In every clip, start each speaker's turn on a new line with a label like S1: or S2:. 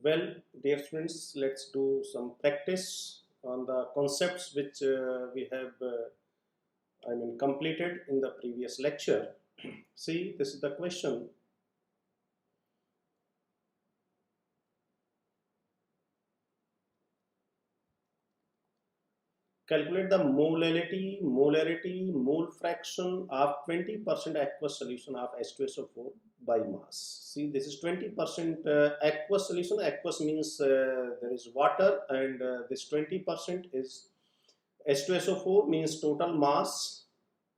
S1: Well, dear friends, let's do some practice on the concepts which we have, completed in the previous lecture. See, this is the question. Calculate the mole fraction of 20% aqueous solution of H2SO4 by mass. See, this is 20% aqueous solution. Aqueous means there is water, and this 20% is H2SO4 means total mass,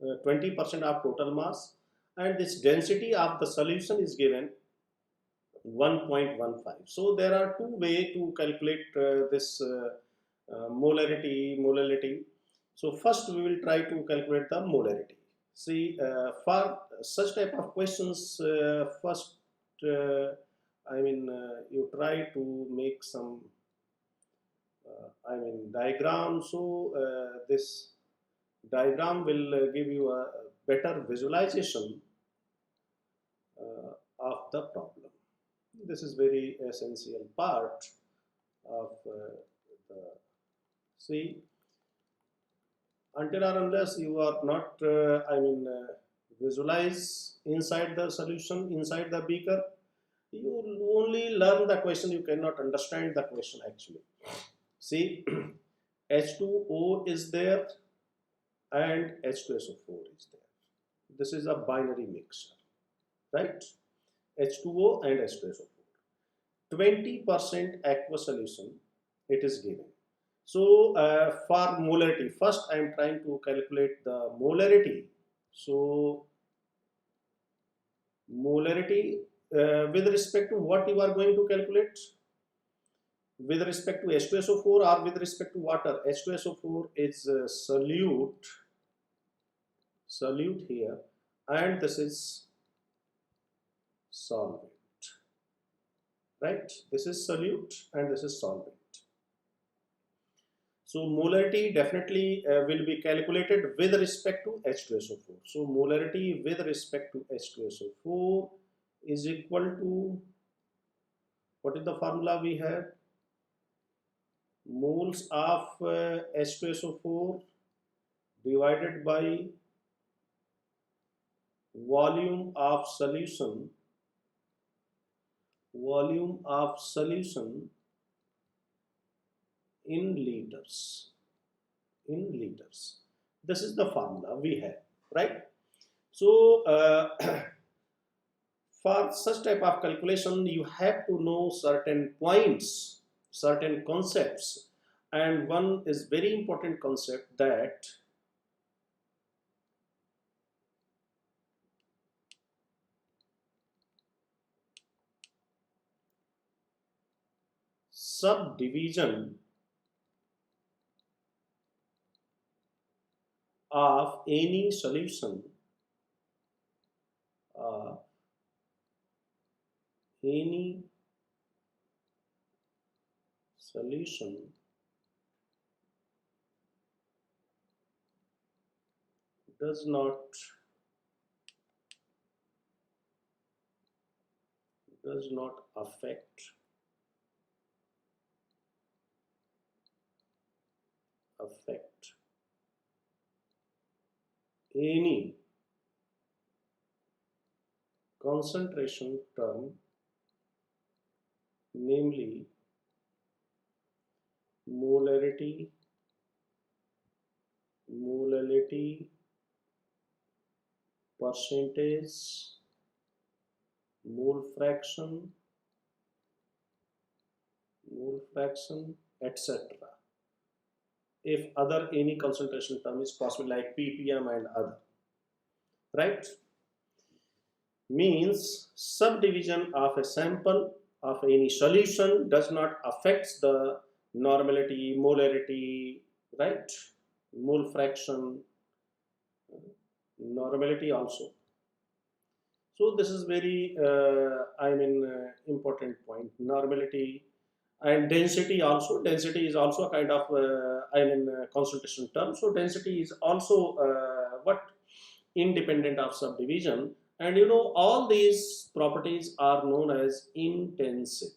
S1: 20% of total mass, and this density of the solution is given 1.15. So there are two ways to calculate this molality. So first we will try to calculate the molarity. See, for such type of questions, first you try to make some diagram. So this diagram will give you a better visualization of the problem. This is very essential part of the see. Until or unless you are not visualize inside the solution, inside the beaker, you only learn the question, you cannot understand the question actually. See, H2O is there and H2SO4 is there. This is a binary mixture, right? H2O and H2SO4. 20% aqueous solution it is given. So for molarity, first I am trying to calculate the molarity. So molarity with respect to what you are going to calculate? With respect to H2SO4 or with respect to water? H2SO4 is solute here, and this is solvent, right? This is solute and this is solvent. So molarity definitely will be calculated with respect to H2SO4. So molarity with respect to H2SO4 is equal to, what is the formula we have? Moles of H2SO4 divided by volume of solution in liters. This is the formula we have, right? So for such type of calculation you have to know certain points, certain concepts, and one is very important concept, that subdivision of any solution does not affect any concentration term, namely molality, percentage, mole fraction, etc. If other any concentration term is possible, like ppm and other, right? Means subdivision of a sample of any solution does not affect the normality, molarity, right? Mole fraction, normality also. So this is very important point. Normality and density also. Density is also a kind of concentration term. So density is also what independent of subdivision, and all these properties are known as intensive.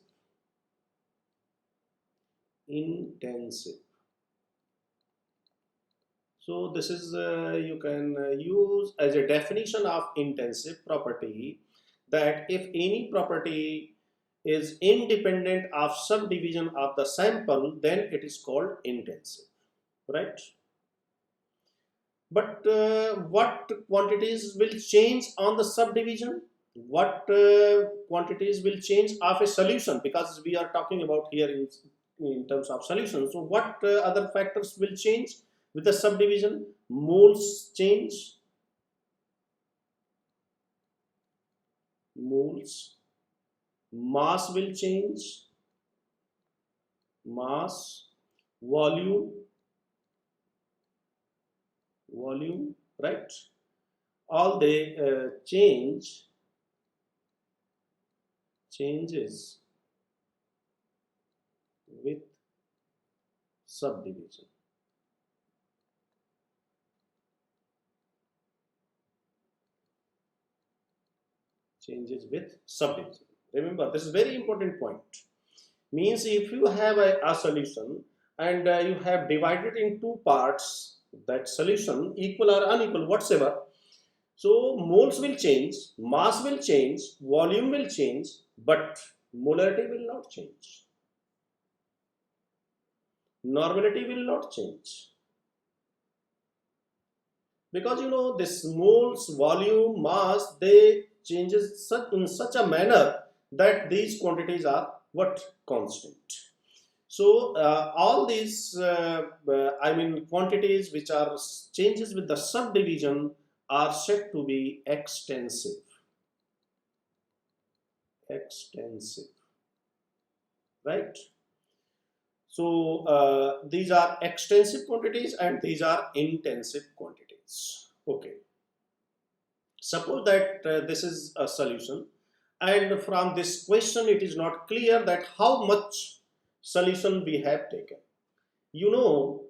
S1: intensive. So this is you can use as a definition of intensive property, that if any property is independent of subdivision of the sample, then it is called intensive, right? But what quantities will change on the subdivision? What quantities will change of a solution? Because we are talking about here in terms of solution. So what other factors will change with the subdivision? Moles change, moles. Mass will change, mass. Volume, volume, right? All they changes with subdivision. Changes with subdivision. Remember, this is very important point. Means if you have a solution and you have divided in two parts, that solution equal or unequal whatsoever, so moles will change, mass will change, volume will change, but molarity will not change. Normality will not change. Because you know this moles, volume, mass, they changes in such a manner that these quantities are what? Constant. So all these I mean quantities which are changes with the subdivision are said to be extensive. Extensive, right? So these are extensive quantities and these are intensive quantities. Okay. Suppose that this is a solution, and from this question it is not clear that how much solution we have taken. You know,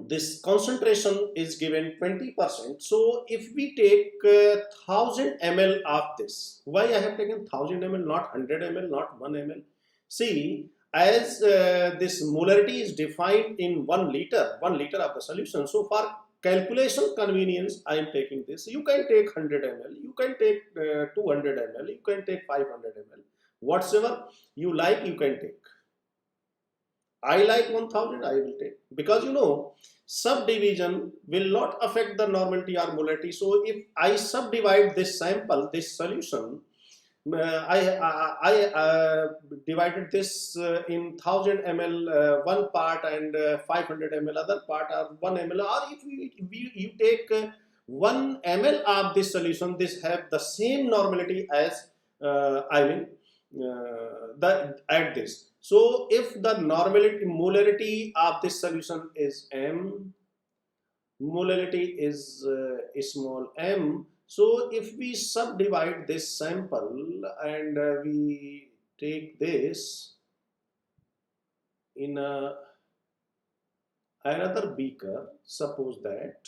S1: this concentration is given 20%. So if we take 1000 ml of this, why I have taken 1000 ml, not 100 ml, not 1 ml? See, as this molarity is defined in 1 liter, 1 liter of the solution. So for calculation convenience, I am taking this. You can take 100 ml, you can take 200 ml, you can take 500 ml. Whatsoever you like, you can take. I like 1000, I will take, because you know subdivision will not affect the normality or molarity. So if I subdivide this sample, this solution, I divided this in 1000 ml one part and 500 ml other part, or 1 ml, or if you take 1 ml of this solution, this have the same normality as I mean at this. So if the normality molarity of this solution is m, molarity is small m. So if we subdivide this sample and we take this in another beaker, suppose that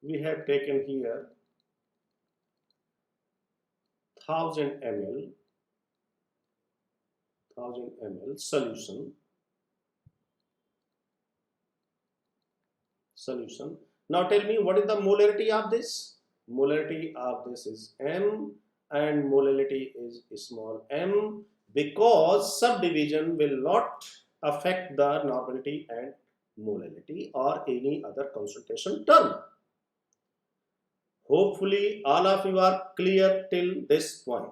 S1: we have taken here 1000 ml, 1000 ml solution. Now tell me, what is the molarity of this? Molarity of this is m, and molality is small m, because subdivision will not affect the normality and molality or any other concentration term. Hopefully all of you are clear till this point.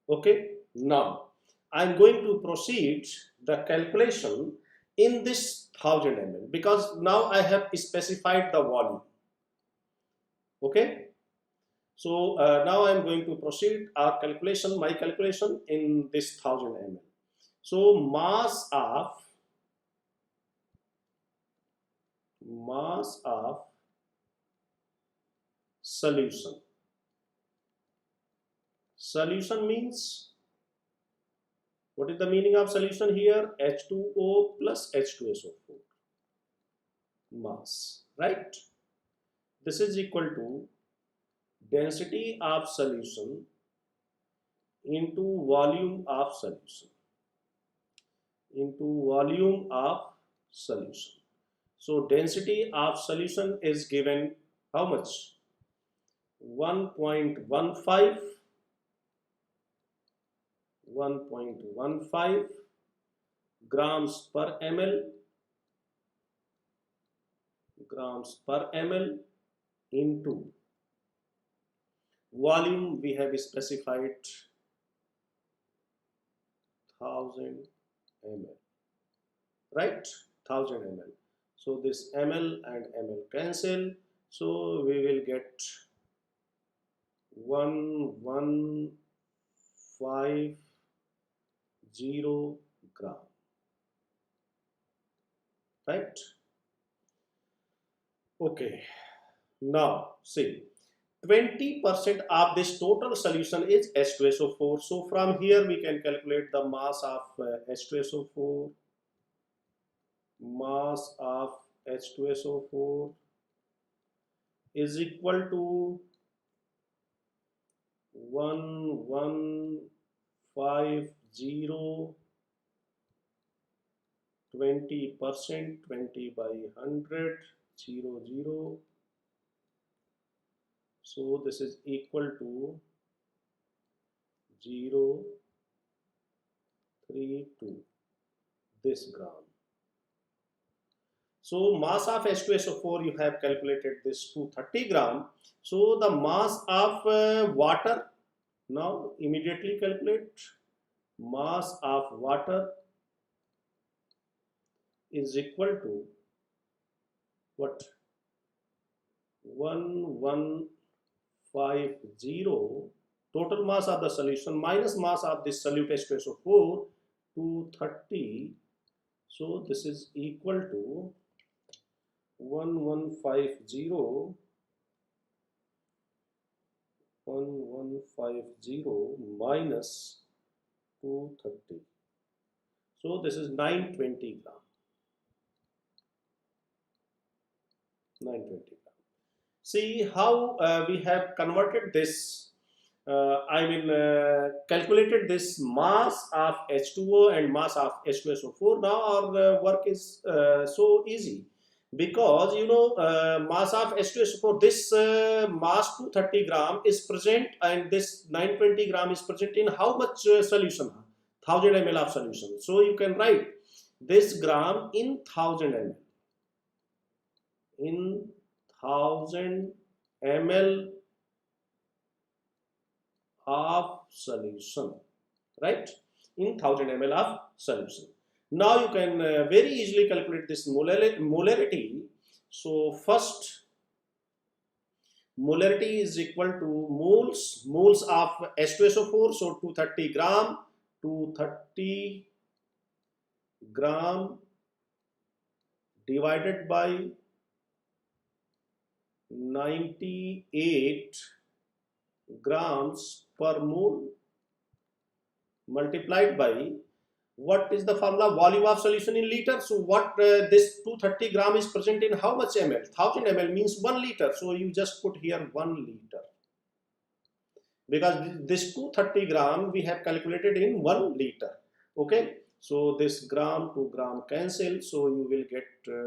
S1: Okay, now I am going to proceed the calculation in this 1000 ml, because now I have specified the volume. Okay, so now I am going to proceed our calculation, my calculation in this 1000 ml. So mass of solution. Solution means, what is the meaning of solution here? H2O plus H2SO4 mass, right? This is equal to density of solution into volume of solution, So density of solution is given how much? 1.15 grams per ml into volume we have specified 1000 ml, right? 1000 ml. So this ml and ml cancel, so we will get 1150 gram, right? Okay, now see, 20% of this total solution is H2SO4. So from here we can calculate the mass of H2SO4. Mass of H2SO4 is equal to 1150, 20%, 20 by 100, 0. So this is equal to 0.32 this gram. So mass of H2SO4 you have calculated this 230 gram. So the mass of water, now immediately calculate mass of water is equal to what? 1150 total mass of the solution minus mass of this solute H2SO4, 230. So this is equal to 1150 minus 230. So this is 920 gram. 920 gram. See how we have converted this. Calculated this mass of H2O and mass of H2SO4. Now our work is so easy, because you know mass of H2SO4, this mass 230 gram is present and this 920 gram is present in how much solution? 1000 ml of solution. So you can write this gram in 1000 ml. In 1000 ml of solution, right? In 1000 ml of solution. Now you can very easily calculate this molarity. So first, molarity is equal to moles of H2SO4. So 230 gram divided by 98 grams per mole multiplied by what is the formula? Volume of solution in liter. So what this 230 gram is present in how much ml? 1000 ml means 1 liter. So you just put here 1 liter, because this 230 gram we have calculated in 1 liter. Okay, so this gram to gram cancel, so you will get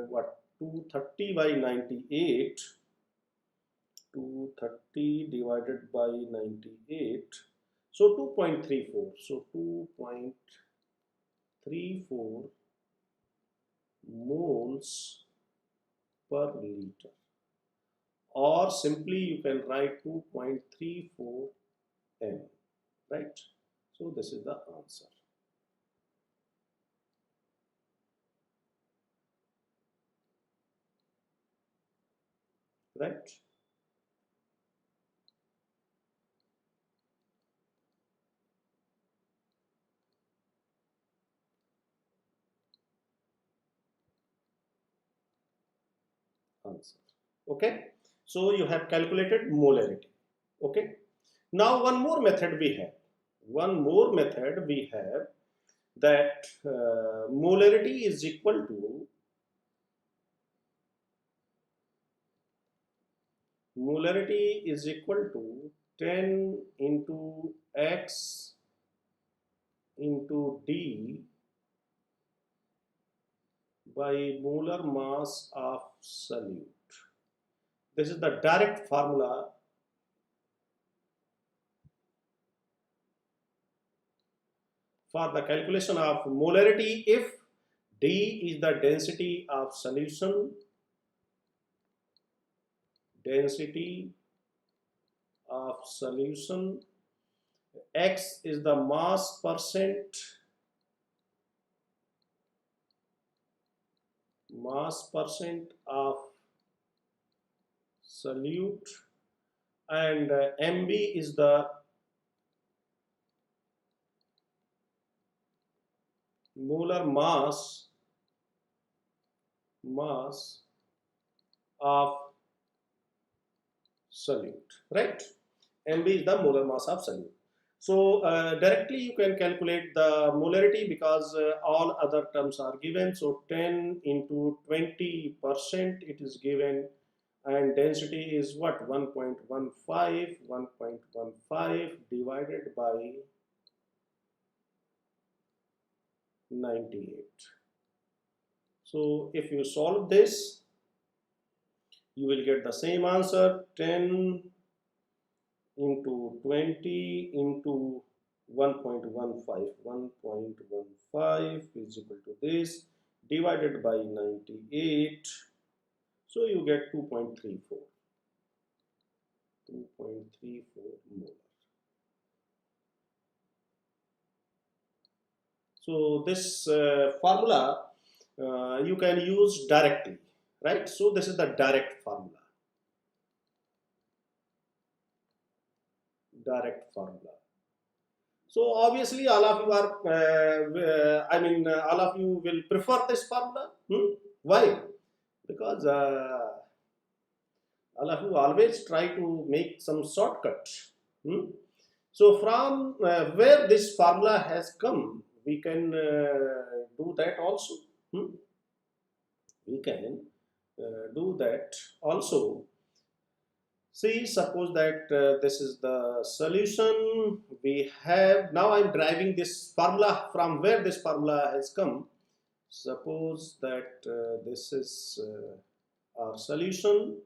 S1: what? 230 by 98, 230 divided by 98, so 2.34. So 2.34 moles per liter, or simply you can write 2.34 m, right? So this is the answer, right? Answer. Okay, so you have calculated molarity. Okay, now one more method we have. That molarity is equal to molarity is equal to 10 into X into D by molar mass of solute. This is the direct formula for the calculation of molarity if D is the density of solution, X is the mass percent of solute, and MB is the molar mass of solute, right? MB is the molar mass of solute. So directly you can calculate the molarity because all other terms are given. So 10 into 20% it is given, and density is what? 1.15 divided by 98. So if you solve this, you will get the same answer. 10 into 20 into 1.15 is equal to this, divided by 98. So you get 2.34 molar. So this formula you can use directly, right? So this is the direct formula. So obviously all of you are, all of you will prefer this formula. Why? Because all of you always try to make some shortcut. So from where this formula has come, we can do that also. We can do that also. See, suppose that this is the solution we have. Now I'm deriving this formula from where this formula has come. Suppose that this is our solution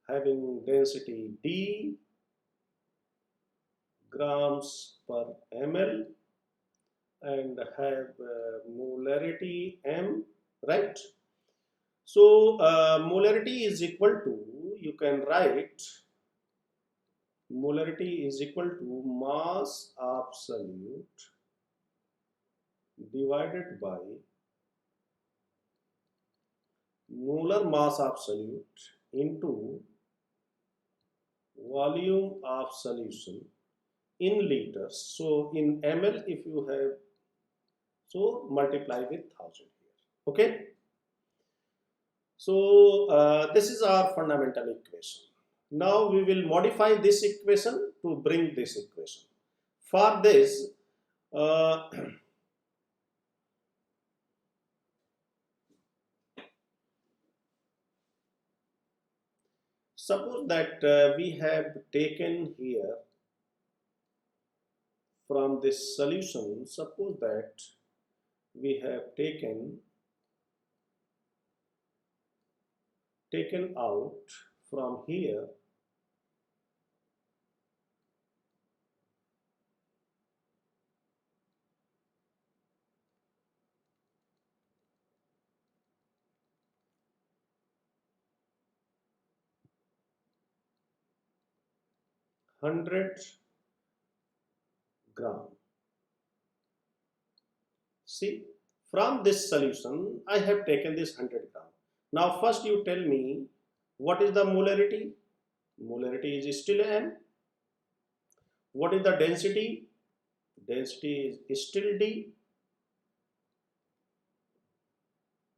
S1: having density D grams per ml and have molarity M, right? So molarity is equal to, you can write molarity is equal to mass of solute divided by molar mass of solute into volume of solution in liters. So in ml, if you have, so multiply with 1000 here. Okay. So this is our fundamental equation. Now we will modify this equation to bring this equation. For this, suppose that we have taken here from this solution, suppose that we have taken out from here gram. See, from this solution I have taken this 100 gram. Now first you tell me what is the molarity? Molarity is still M. What is the density? Density is still D.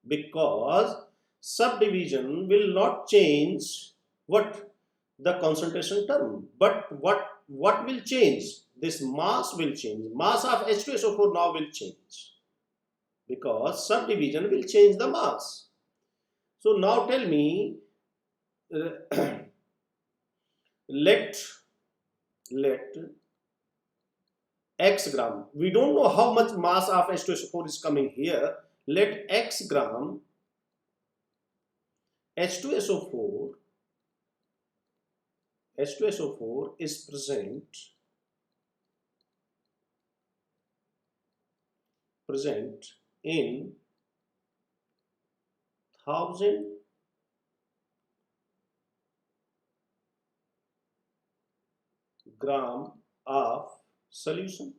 S1: Because subdivision will not change what? The concentration term. But what will change? This mass will change. Mass of H2SO4 now will change. Because subdivision will change the mass. So now tell me let x gram, we don't know how much mass of H2SO4 is coming here. Let x gram H2SO4 is present in 1000 gram of solution.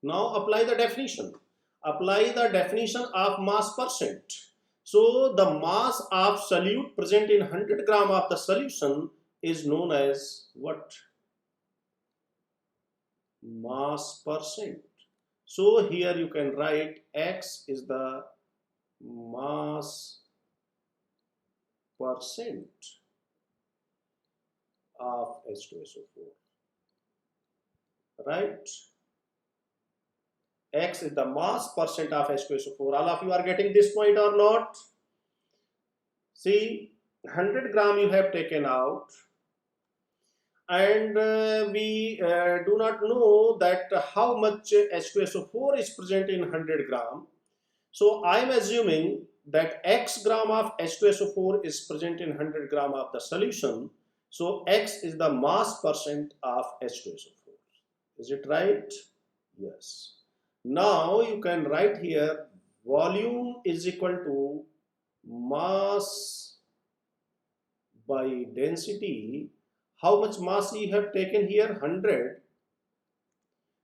S1: Now apply the definition. Apply the definition of mass percent. So the mass of solute present in 100 gram of the solution is known as what? Mass percent. So here you can write X is the mass percent of H2SO4, right? X is the mass percent of H2SO4. All of you are getting this point or not? See, 100 gram you have taken out, and we do not know that how much H2SO4 is present in 100 gram. So I am assuming that X gram of H2SO4 is present in 100 gram of the solution. So X is the mass percent of H2SO4. Is it right? Yes. Now you can write here volume is equal to mass by density. How much mass you have taken here? 100.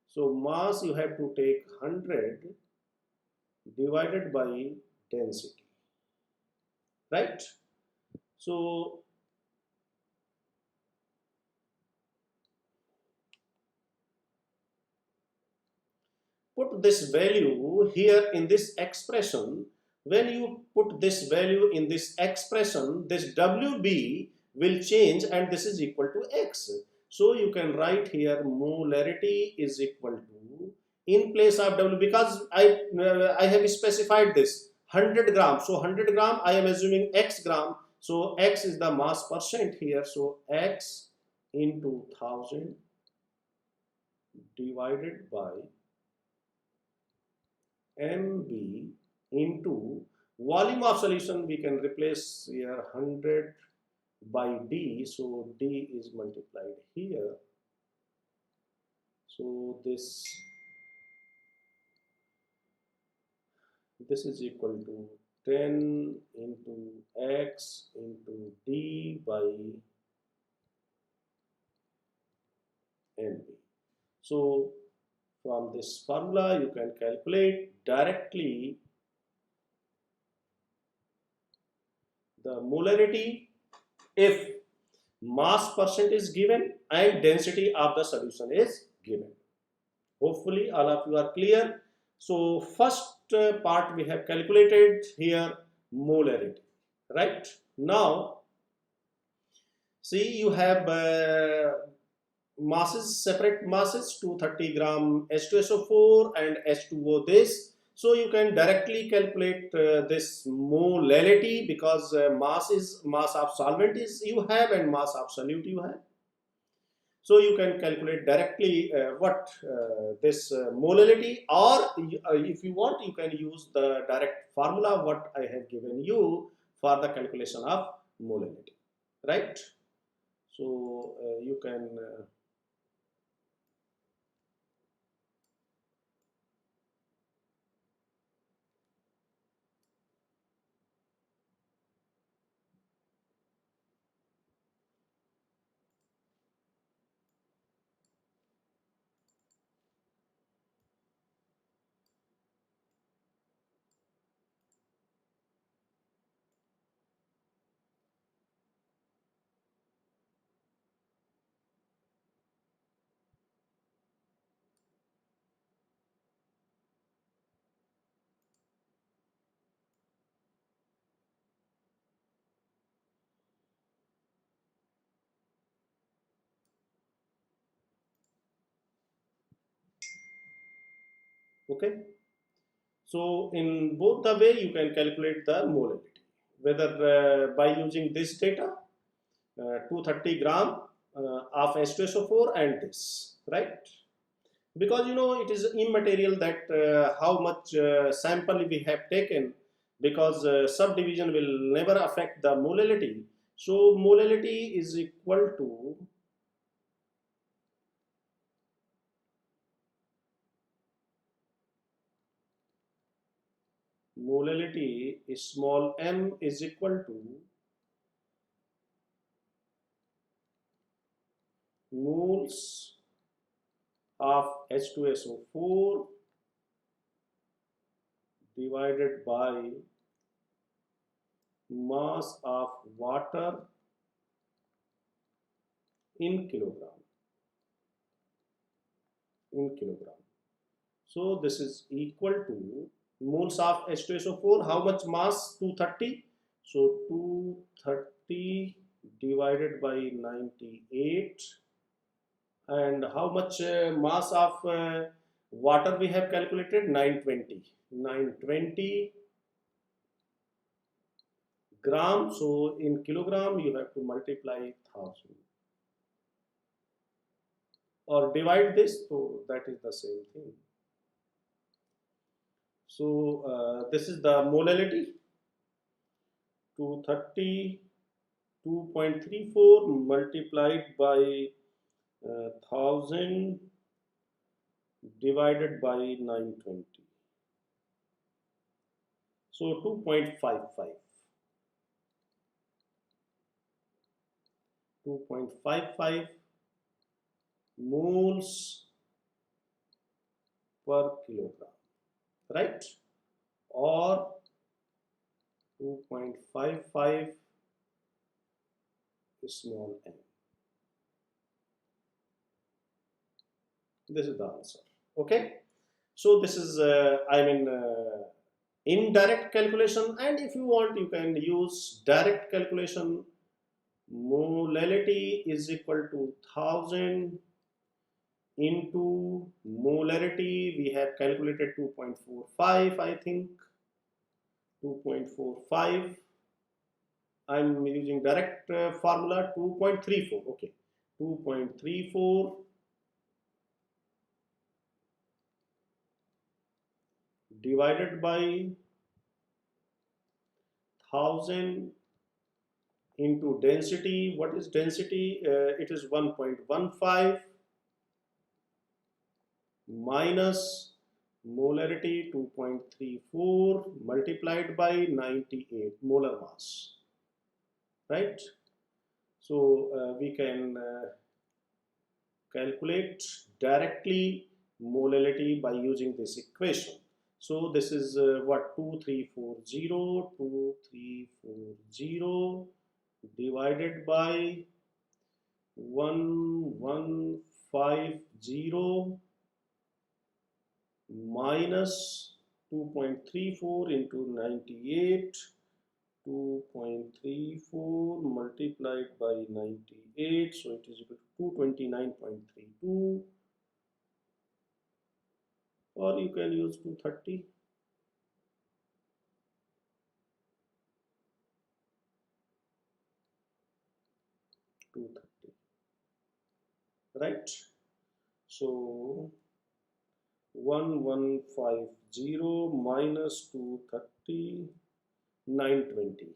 S1: So mass you have to take 100 divided by density, right? So put this value here in this expression. When you put this value in this expression, this WB will change and this is equal to X. So you can write here molarity is equal to, in place of W, because I have specified this 100 gram. So 100 gram I am assuming X gram. So X is the mass percent here. So X into 1000 divided by MB into volume of solution. We can replace here 100 by D. So D is multiplied here. So this is equal to 10 into X into D by MB. So from this formula you can calculate directly the molarity if mass percent is given and density of the solution is given. Hopefully all of you are clear. So first part we have calculated here molarity, right? Now see, you have masses, separate masses, 230 gram H2SO4 and H2O this. So you can directly calculate this molality, because mass of solvent is you have and mass of solute you have. So you can calculate directly what this molality, or if you want you can use the direct formula what I have given you for the calculation of molality, right? So you can okay. So in both the way you can calculate the molality, whether by using this data, 230 gram of H2SO4 and this, right? Because it is immaterial that how much sample we have taken, because subdivision will never affect the molality. So molality is equal to molality is small m is equal to moles of H2SO4 divided by mass of water in kilogram. So this is equal to moles of H2SO4. How much mass? 230. So 230 divided by 98. And how much mass of water we have calculated? 920. 920 gram. So in kilogram you have to multiply 1000 or divide this. So that is the same thing. So this is the molality. 232.34 multiplied by 1000 divided by 920. So 2.55. 2.55 moles per kilogram, right? Or 2.55 small m. This is the answer. Okay. So this is indirect calculation, and if you want you can use direct calculation. Molality is equal to 1000 into molarity. We have calculated 2.45, I think 2.45. I'm using direct formula. 2.34. Okay, 2.34 divided by 1000 into density. What is density? It is 1.15 minus molarity 2.34 multiplied by 98 molar mass, right? So we can calculate directly molality by using this equation. So this is what 2340 divided by 1150 minus 2.34 into 98. 2.34 multiplied by 98, so it is equal to 229.32, or you can use 230. Right? So 1150 minus 230, 920.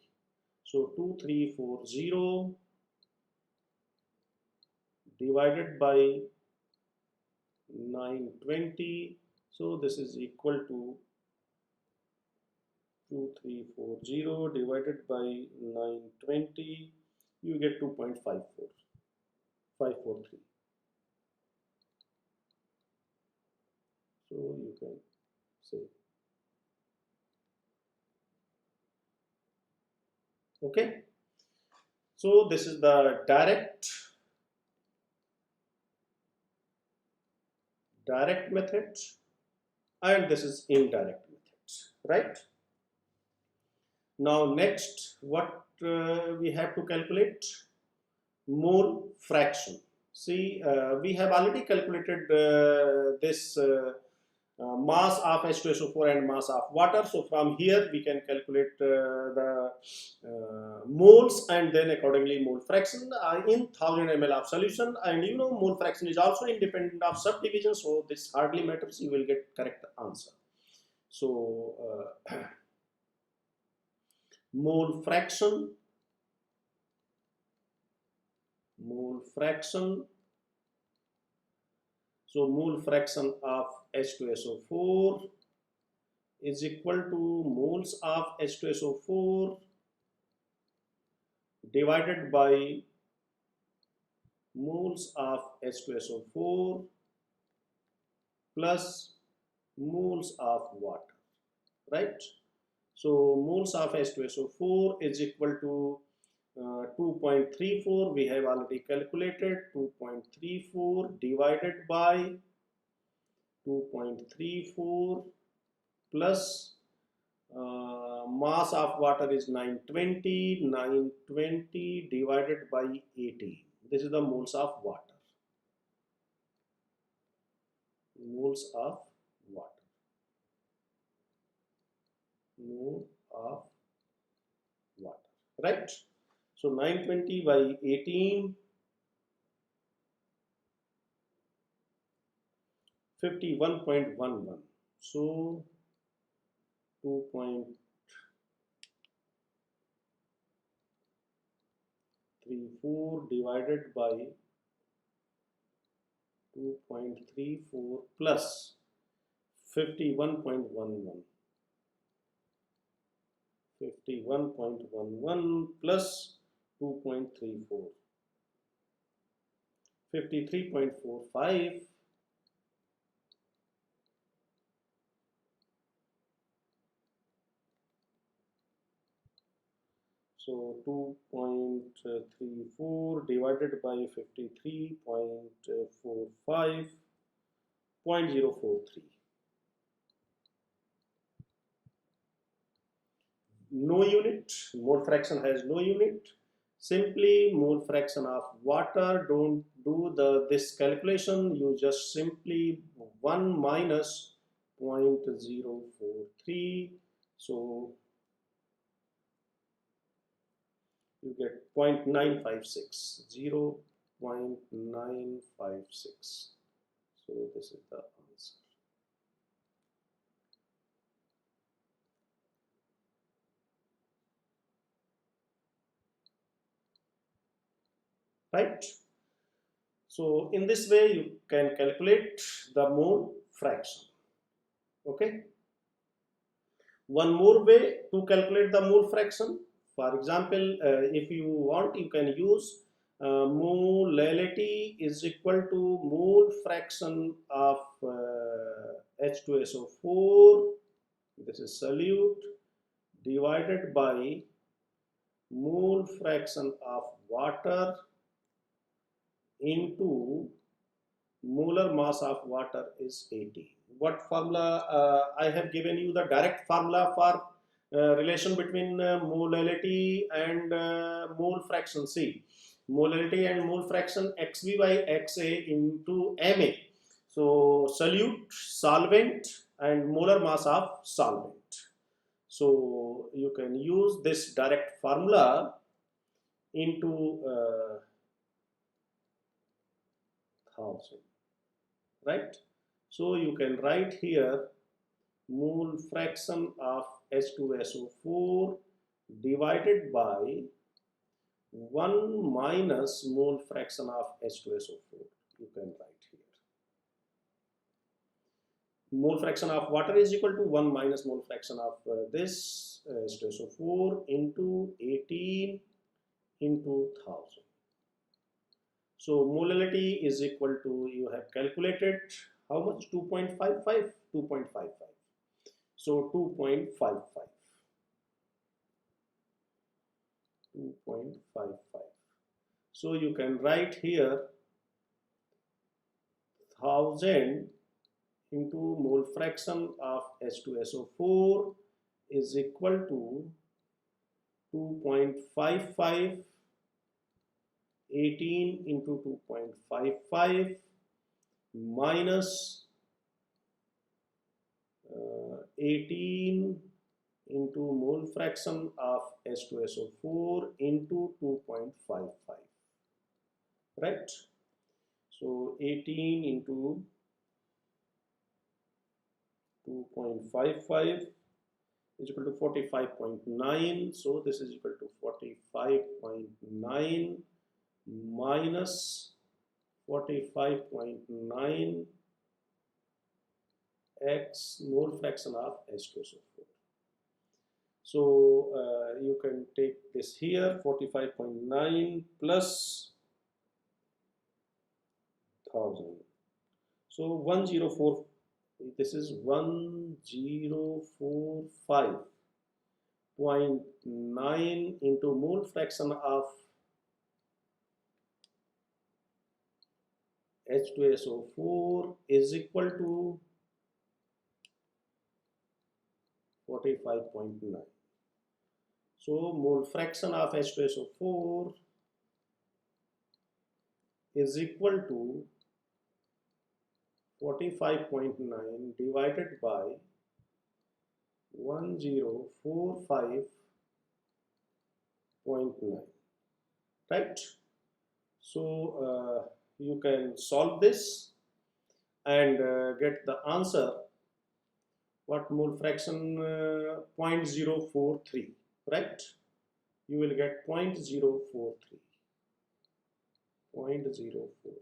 S1: So 2340 divided by 920. So this is equal to 2340 divided by 920. You get 2.54. 543. So you can say. Okay. So this is the direct method, and this is indirect method, right? Now next, what we have to calculate? Mole fraction. See, we have already calculated this mass of H2SO4 and mass of water. So from here we can calculate the moles and then accordingly mole fraction in 1000 ml of solution. And you know mole fraction is also independent of subdivision, so this hardly matters, you will get correct answer. So mole fraction so mole fraction of H2SO4 is equal to moles of H2SO4 divided by moles of H2SO4 plus moles of water, right? So moles of H2SO4 is equal to 2.34, we have already calculated. 2.34 divided by 2.34 plus mass of water is 920 divided by 18. This is the moles of water. Moles of water. Mole of water. Right? So 920 by 18. 51.11. So 2.34 divided by 2.34 plus 51.11. 51.11 plus 2.34. 53.45. So 2.34 divided by 53.45, 0.043. No unit, mole fraction has no unit. Simply mole fraction of water, don't do this calculation, you just simply 1 minus 0.043. So you get 0.956, 0.956. So this is the answer. Right? So in this way you can calculate the mole fraction. Okay. One more way to calculate the mole fraction. For example, if you want, you can use molality is equal to mole fraction of H2SO4, this is solute, divided by mole fraction of water into molar mass of water is 80. What formula? I have given you the direct formula for relation between molality and mole fraction. See, molality and mole fraction XV by XA into MA. So solute, solvent, and molar mass of solvent. So you can use this direct formula into 1000, right? So you can write here mole fraction of H2SO4 divided by 1 minus mole fraction of H2SO4. You can write here. Mole fraction of water is equal to 1 minus mole fraction of this H2SO4 into 18 into 1000. So molality is equal to, you have calculated how much? 2.55. 2.55. So 2.55. 2.55. So you can write here 1000 into mole fraction of H2SO4 is equal to 2.55, 18 into 2.55 minus 18 into mole fraction of H2SO4 into 2.55, right? So 18 into 2.55 is equal to 45.9. So this is equal to 45.9 minus 45.9 x mole fraction of H2SO4. So you can take this here, 45.9 plus 1000. So 104, this is 1045.9 into mole fraction of H2SO4 is equal to 45.9. So mole fraction of H2SO4 is equal to 45.9 divided by 1045.9, right? So you can solve this and get the answer. What mole fraction? 0.043, right? You will get 0.043, 0.043,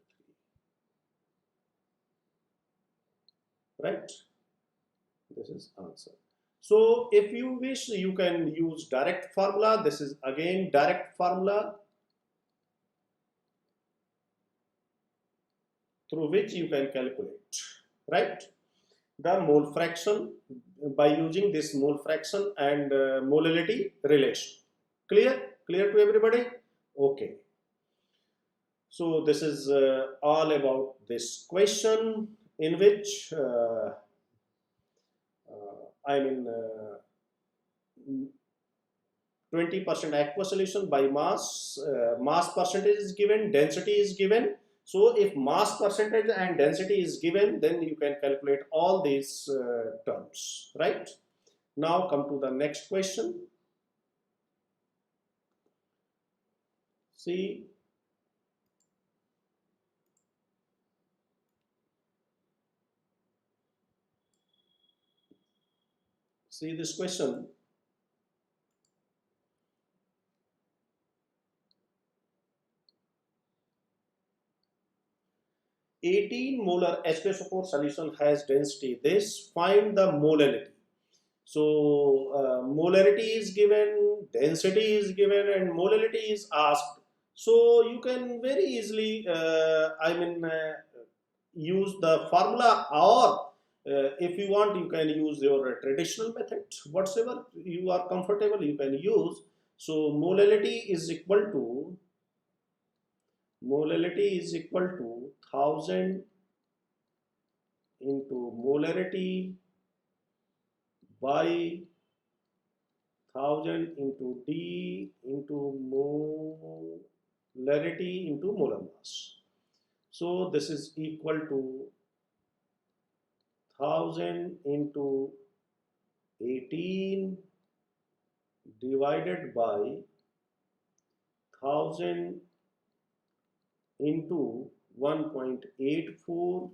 S1: right? This is answer. So if you wish, you can use direct formula. This is again direct formula through which you can calculate, right? The mole fraction by using this mole fraction and molality relation. Clear? Clear to everybody? Okay. So this is all about this question, in which I mean 20% aqueous solution by mass, mass percentage is given, density is given. So if mass percentage and density is given, then you can calculate all these terms, right? Now come to the next question. See, this question. "18 molar H2SO4 solution has density this, find the molality." So molarity is given, density is given, and molality is asked. So you can very easily use the formula, or if you want, you can use your traditional method. Whatever you are comfortable, you can use. So molality is equal to 1000 into molarity by 1000 into D into molarity into molar mass. So this is equal to 1000 into 18 divided by 1000 into 1.84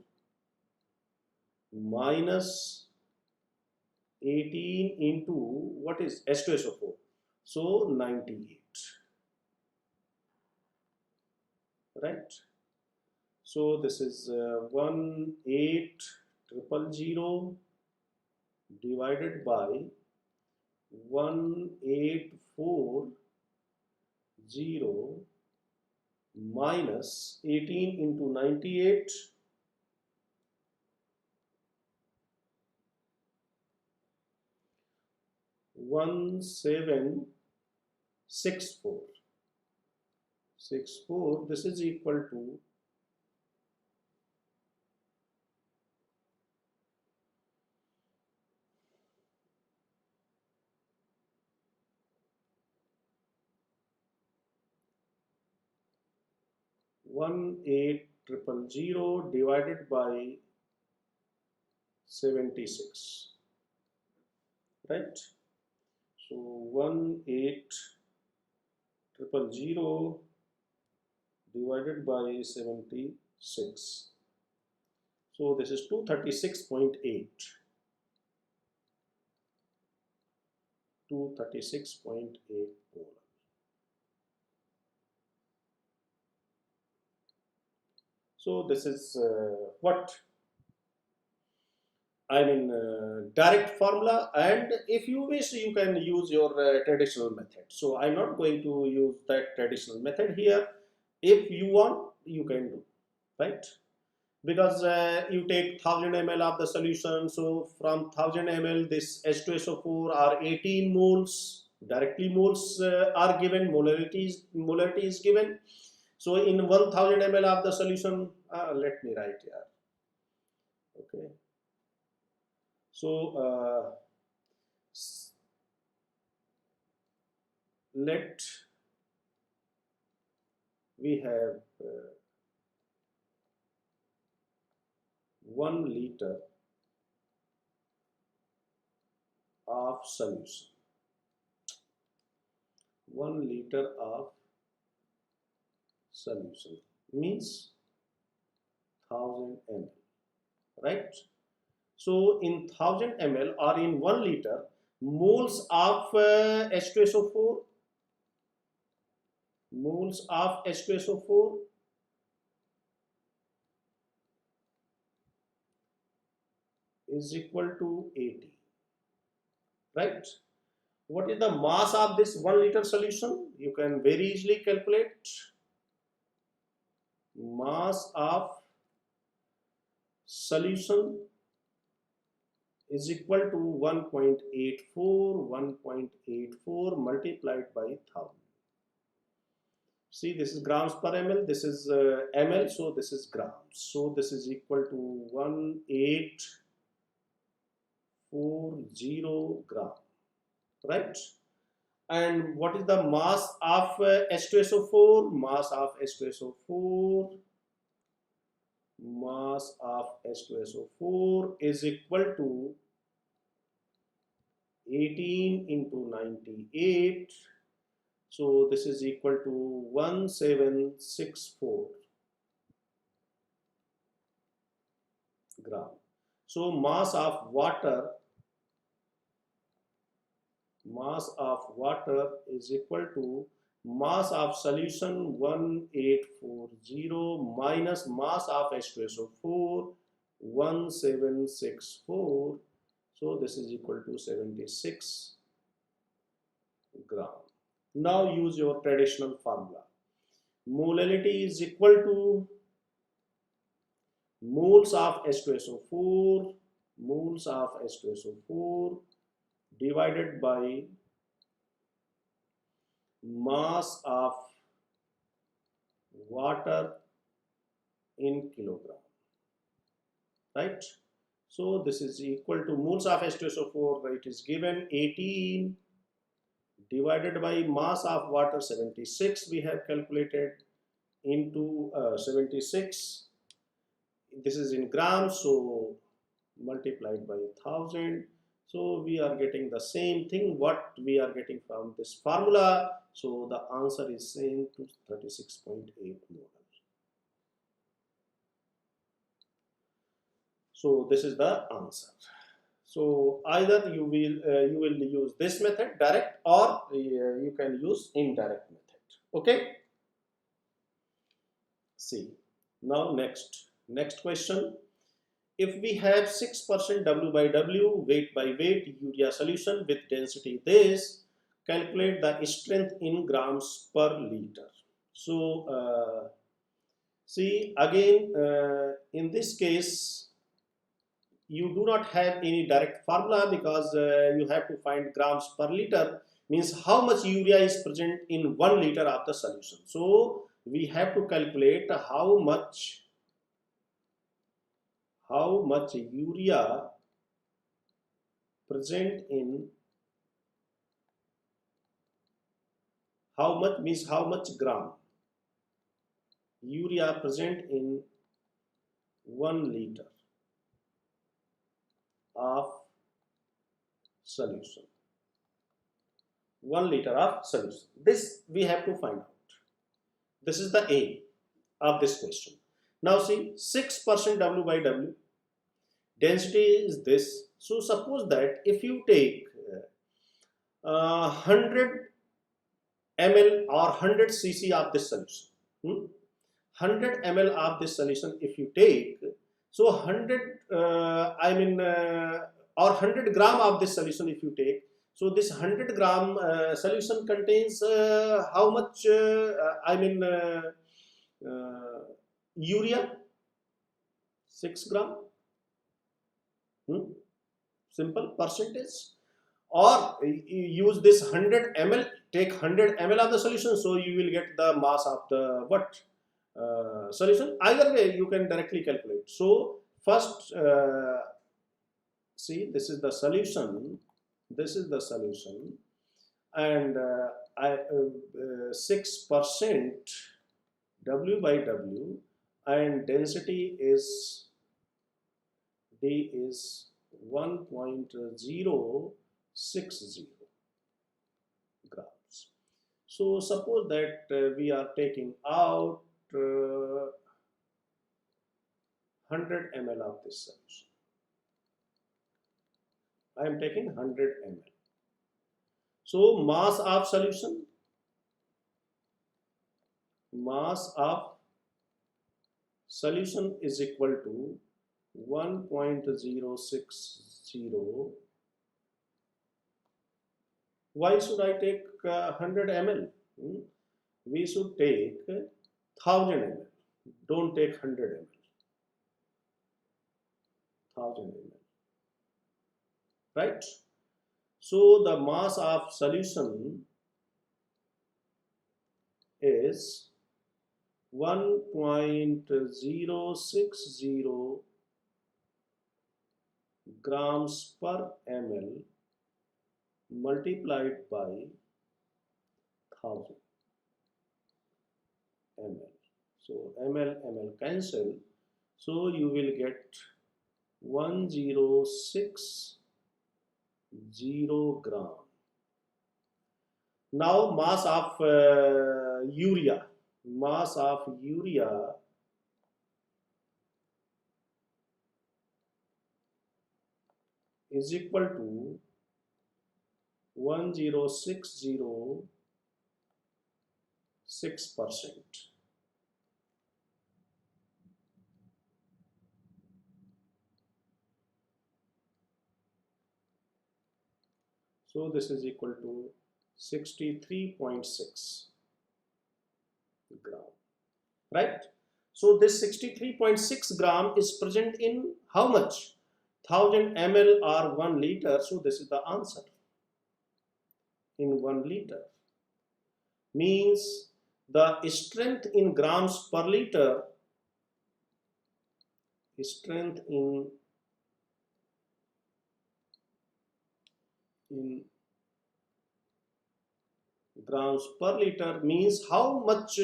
S1: minus 18 into what is H2SO4? So 98, right? So this is 18000 divided by 1840 minus 18 into 98, 1764. This is equal to 18000 divided by 76. right? So 18000 divided by 76. So this is 236.8. 236.8 molar. So this is what I mean, direct formula, and if you wish, you can use your traditional method. So I'm not going to use that traditional method here. If you want, you can do, right? Because you take 1000 ml of the solution, so from 1000 ml, this H2SO4 are 18 moles. Directly moles are given, molarity is given. So in 1000 ml of the solution, let me write here. Okay. So let we have 1 liter of solution. 1 liter of solution means 1000 ml, right? So in 1000 ml or in 1 liter, moles of H2SO4, moles of H2SO4 is equal to 80, right? What is the mass of this 1 liter solution? You can very easily calculate. Mass of solution is equal to 1.84 multiplied by 1000. See, this is grams per ml, this is ml, so this is grams. So this is equal to 1840 gram, right? And what is the mass of H2SO4? Mass of H2SO4, mass of H2SO4 is equal to 18 into 98. So this is equal to 1764 gram. So mass of water is equal to mass of solution 1840 minus mass of H2SO4 1764. So this is equal to 76 gram. Now use your traditional formula. Molality is equal to moles of H2SO4, moles of H2SO4 divided by mass of water in kilogram, right? So this is equal to moles of H2SO4, it is given 18 divided by mass of water 76 we have calculated into 76. This is in grams, so multiplied by 1000. So we are getting the same thing what we are getting from this formula. So the answer is same to 36.8 molar. So this is the answer. So either you will use this method direct, or you can use indirect method. Okay. See, now next question. If we have 6% W by W, weight by weight urea solution with density this, calculate the strength in grams per liter. So see, again in this case you do not have any direct formula, because you have to find grams per liter, means how much urea is present in 1 liter of the solution. So we have to calculate how much urea present in, how much gram urea present in 1 liter of solution. 1 liter of solution. This we have to find out. This is the aim of this question. Now see, 6% W by W. Density is this. So suppose that if you take 100 ml or 100 cc of this solution, 100 ml of this solution if you take, so 100 or 100 gram of this solution if you take, so this 100 gram solution contains how much urea? 6 gram. Simple percentage. Or you use this 100 ml, take 100 ml of the solution, so you will get the mass of the what solution. Either way you can directly calculate. So first see, this is the solution, this is the solution, and 6% W by W, and density is D is 1.060 grams. So suppose that we are taking out 100 ml of this solution. I am taking 100 ml. So mass of solution, is equal to 1.060. Why should I take 100 ml? We should take 1000 ml. Don't take 100 ml. 1000 ml. Right? So the mass of solution is 1.060 grams per ml multiplied by 1000 ml. So ml cancel. So you will get 1060 gram. Now mass of urea. Mass of urea is equal to 1060 6%. So this is equal to 63.6 gram, right? So this 63.6 gram is present in how much? 1000 ml or 1 liter. So this is the answer. In 1 liter means the strength in grams per liter, strength in grams per liter means how much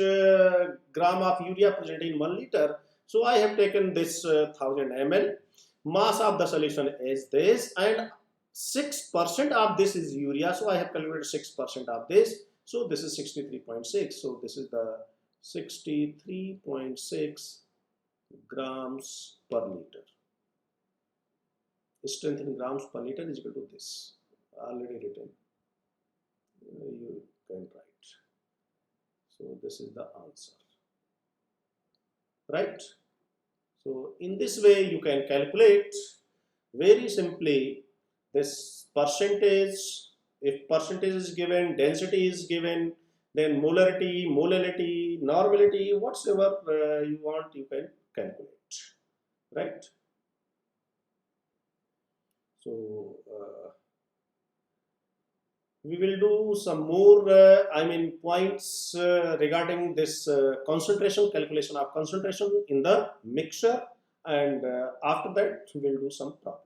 S1: gram of urea present in 1 liter. So I have taken this 1000 ml. Mass of the solution is this, and 6% of this is urea. So I have calculated 6% of this. So this is 63.6. So this is the 63.6 grams per liter. Strength in grams per liter is equal to this. Already written. You can write. So this is the answer. Right? So in this way you can calculate very simply this percentage. If percentage is given, density is given, then molarity, molality, normality, whatsoever you want, you can calculate. Right? So we will do some more points regarding this concentration, calculation of concentration in the mixture, and after that we will do some problems.